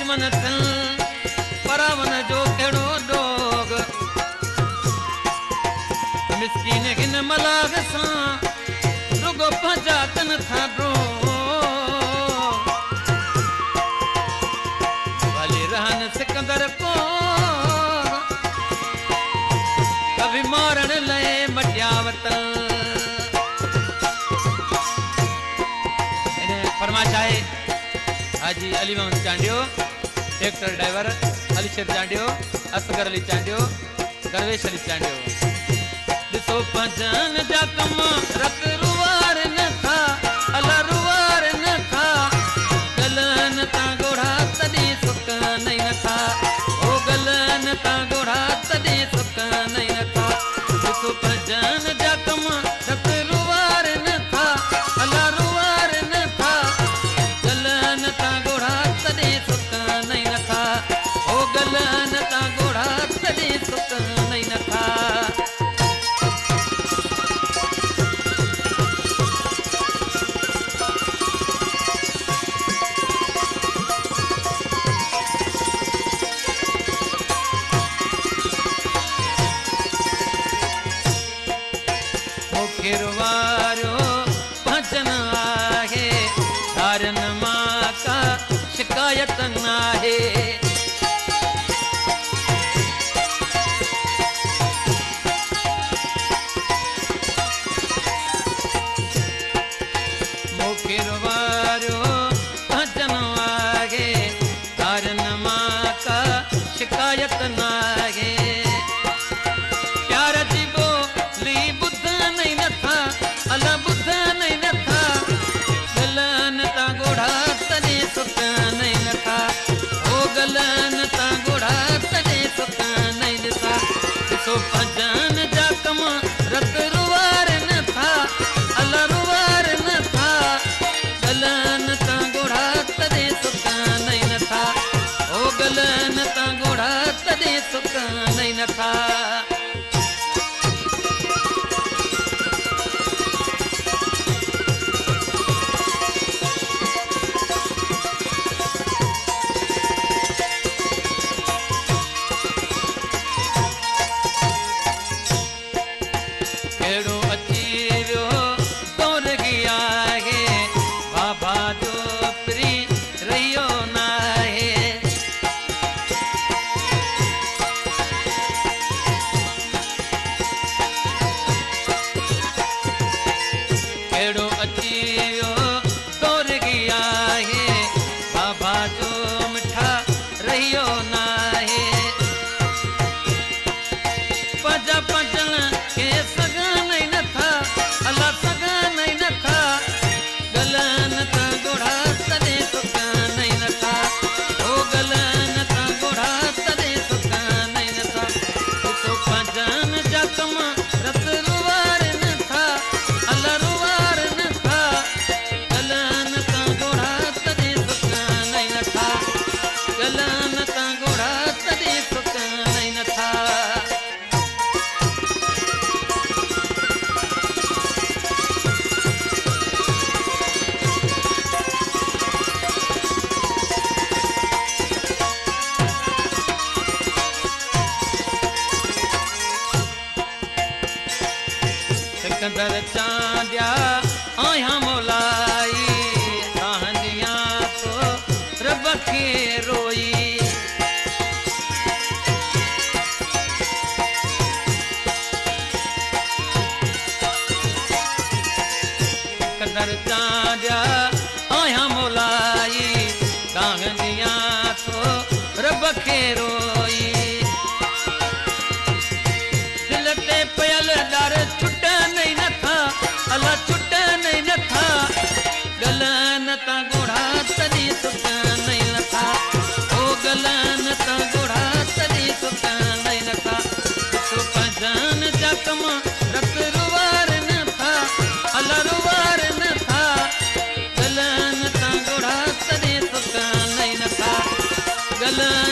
परावन Thiel परावन जो कहिड़ो dog Miskeen हिन मलाग सां रुगो पंहिंजा कन था ड्रो भली रहन सिकंदर को कभी मारण लए मटियावत फरमाइश आहे हाजी अली मोहम्मद चांडियो ट्रैक्टर ड्राइवर अली शेर चांडियो असगर अली चांडियो दरवेश अली चांडियो ॾिसो पंजन जा कम रत रुवार न था अला रुवार न था गलन ता गोढ़ा तॾहिं सुक नहीं न था ओ गलन ता गोढ़ा तॾहिं सुक नहीं न था ॾिसो पंजन जा कम रत रुवार न था अला रुवार न था गलन ता गोढ़ा तॾहिं सुक नहीं न था ओ गलन ता गोढ़ा तॾहिं सुक नहीं न था खिरवारो भजन आहे धारन मां का शिकायत नाहे खिरवारो भजन आहे धारन मां का शिकायत नाहे प्यार जी बोली बुद्ध नहीं न था अला बुद्ध नहीं न था गलन ता गोढ़ा तॾहिं सुक नहीं न था ओ गलन ता गोढ़ा तॾहिं सुक नहीं न था ॾिसो पंजन जा कम रत रुवार न था अला रुवार न था गलन ता गोढ़ा तॾहिं सुक नहीं न था ओ गलन ता गोढ़ा तॾहिं सुक नहीं न था सिकंदर चांदिया आया मोलाई कहानिया तो रब के रोई सिकंदर चांदिया आया मोलाई कहानिया तो रब के रोई दिल ते पयल डर छुट नहीं न था अला छुट नहीं न था गलन ता गोढ़ा तॾहिं सुक नहीं न था ओ गलन ता गोढ़ा तॾहिं सुक नहीं न था ॾिसो पंजन जा कम रत रुवार न था अला रुवार न था गलन ता गोढ़ा तॾहिं सुक नहीं न था गलन